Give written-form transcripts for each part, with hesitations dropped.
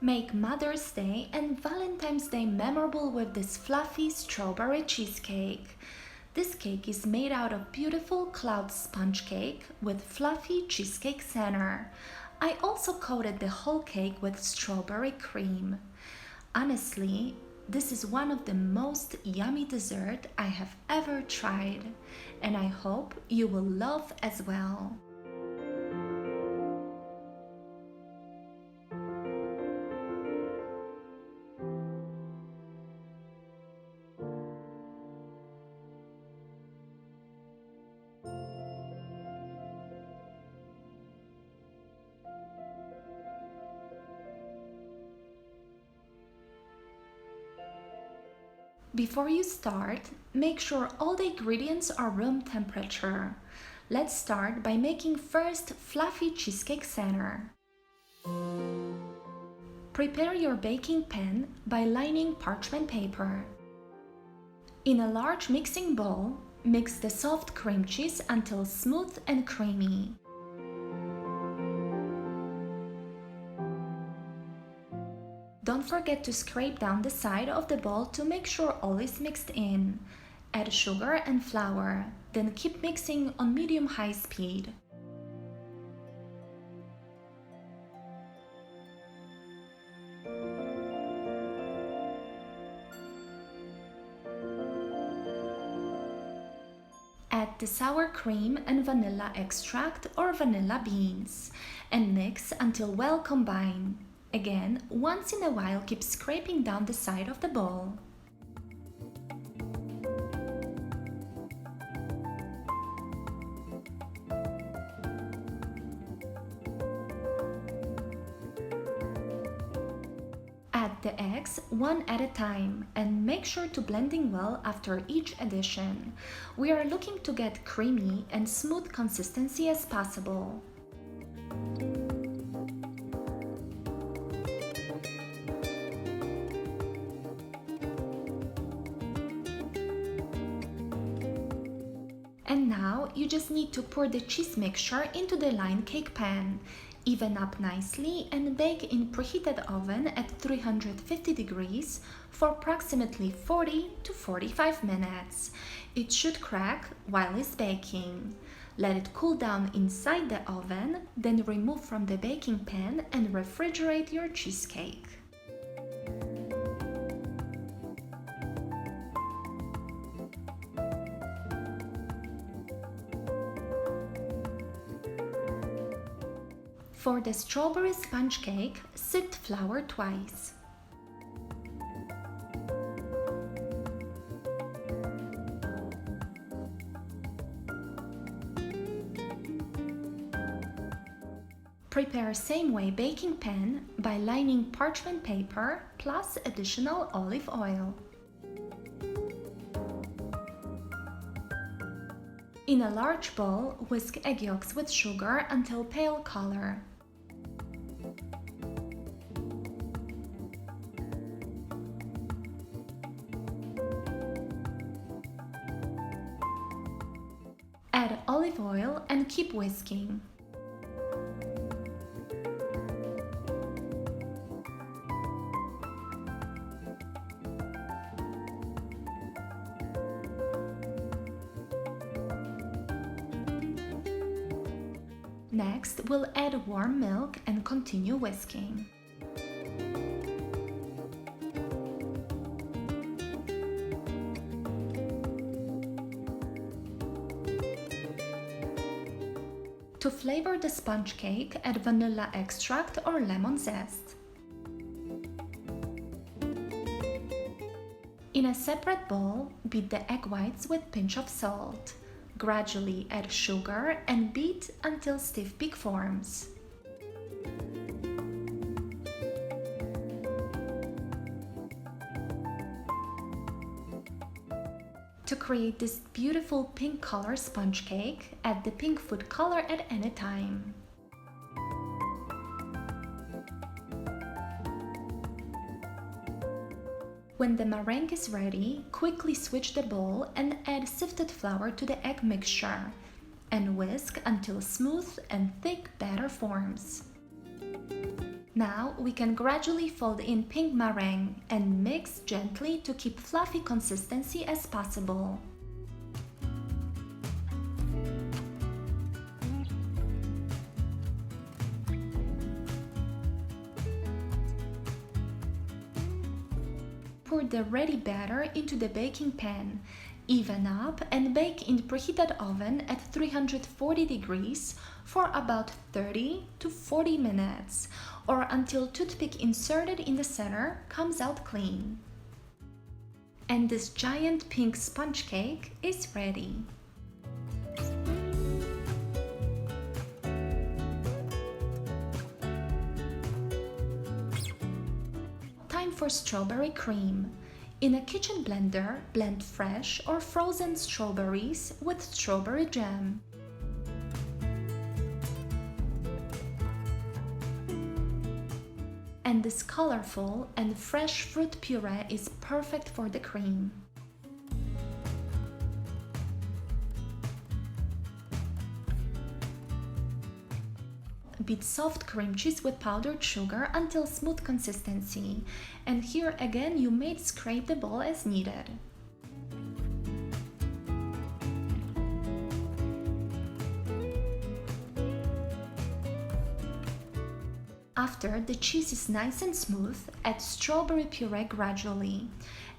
Make Mother's Day and Valentine's Day memorable with this fluffy strawberry cheesecake. This cake is made out of beautiful cloud sponge cake with fluffy cheesecake center. I also coated the whole cake with strawberry cream. Honestly, this is one of the most yummy dessert I have ever tried, and I hope you will love as well. Before you start, make sure all the ingredients are room temperature. Let's start by making first fluffy cheesecake center. Prepare your baking pan by lining parchment paper. In a large mixing bowl, mix the soft cream cheese until smooth and creamy. Don't forget to scrape down the side of the bowl to make sure all is mixed in. Add sugar and flour, then keep mixing on medium-high speed. Add the sour cream and vanilla extract or vanilla beans, and mix until well combined. Again, once in a while keep scraping down the side of the bowl. Add the eggs one at a time and make sure to blending well after each addition. We are looking to get creamy and smooth consistency as possible. And now you just need to pour the cheese mixture into the lined cake pan. Even up nicely and bake in preheated oven at 350 degrees for approximately 40 to 45 minutes. It should crack while it's baking. Let it cool down inside the oven, then remove from the baking pan and refrigerate your cheesecake. For the strawberry sponge cake, sift flour twice. Prepare same way baking pan by lining parchment paper plus additional olive oil. In a large bowl, whisk egg yolks with sugar until pale color. Add olive oil and keep whisking. Next, we'll add warm milk and continue whisking. To flavor the sponge cake, add vanilla extract or lemon zest. In a separate bowl, beat the egg whites with pinch of salt. Gradually add sugar and beat until stiff peak forms. To create this beautiful pink color sponge cake, add the pink food color at any time. When the meringue is ready, quickly switch the bowl and add sifted flour to the egg mixture and whisk until smooth and thick batter forms. Now we can gradually fold in pink meringue and mix gently to keep fluffy consistency as possible. Pour the ready batter into the baking pan. Even up and bake in preheated oven at 340 degrees for about 30 to 40 minutes or until toothpick inserted in the center comes out clean. And this giant pink sponge cake is ready. Time for strawberry cream. In a kitchen blender, blend fresh or frozen strawberries with strawberry jam. And this colorful and fresh fruit puree is perfect for the cream. Beat soft cream cheese with powdered sugar until smooth consistency. And here again you may scrape the bowl as needed. After the cheese is nice and smooth, add strawberry puree gradually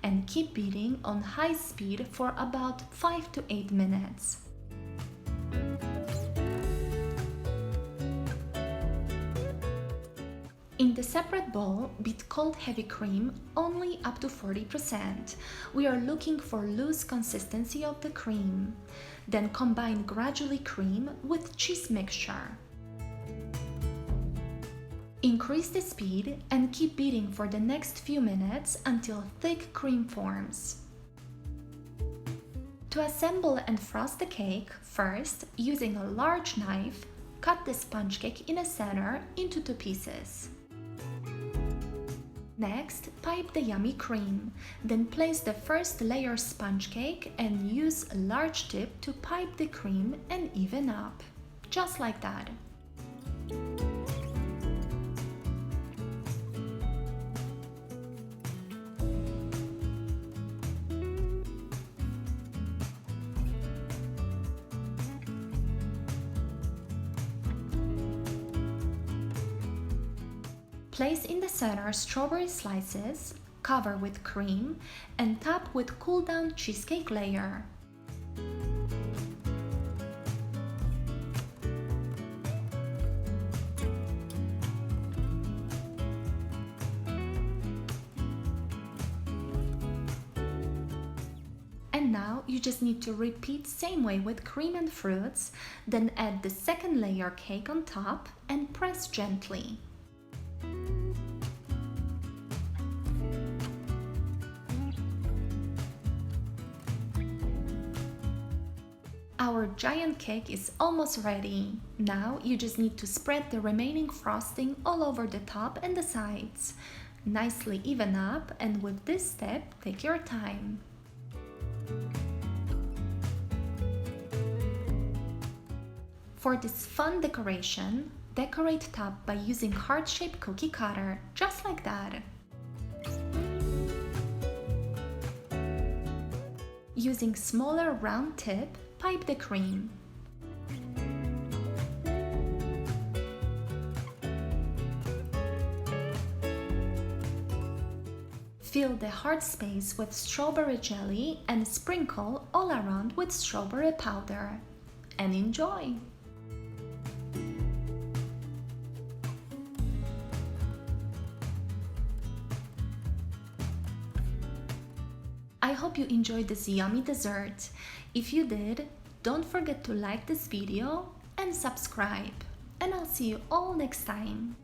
and keep beating on high speed for about 5 to 8 minutes. In the separate bowl, beat cold heavy cream only up to 40%. We are looking for loose consistency of the cream. Then combine gradually cream with cheese mixture. Increase the speed and keep beating for the next few minutes until thick cream forms. To assemble and frost the cake, first, using a large knife, cut the sponge cake in a center into 2 pieces. Next, pipe the yummy cream. Then place the first layer sponge cake and use a large tip to pipe the cream and even up. Just like that. Place in the center strawberry slices, cover with cream, and top with cool-down cheesecake layer. And now you just need to repeat same way with cream and fruits, then add the second layer cake on top and press gently. Our giant cake is almost ready. Now you just need to spread the remaining frosting all over the top and the sides. Nicely even up, and with this step, take your time. For this fun decoration, decorate top by using heart-shaped cookie cutter, just like that. Using smaller round tip, pipe the cream. Fill the heart space with strawberry jelly and sprinkle all around with strawberry powder. And enjoy! I hope you enjoyed this yummy dessert. If you did, don't forget to like this video and subscribe. And I'll see you all next time.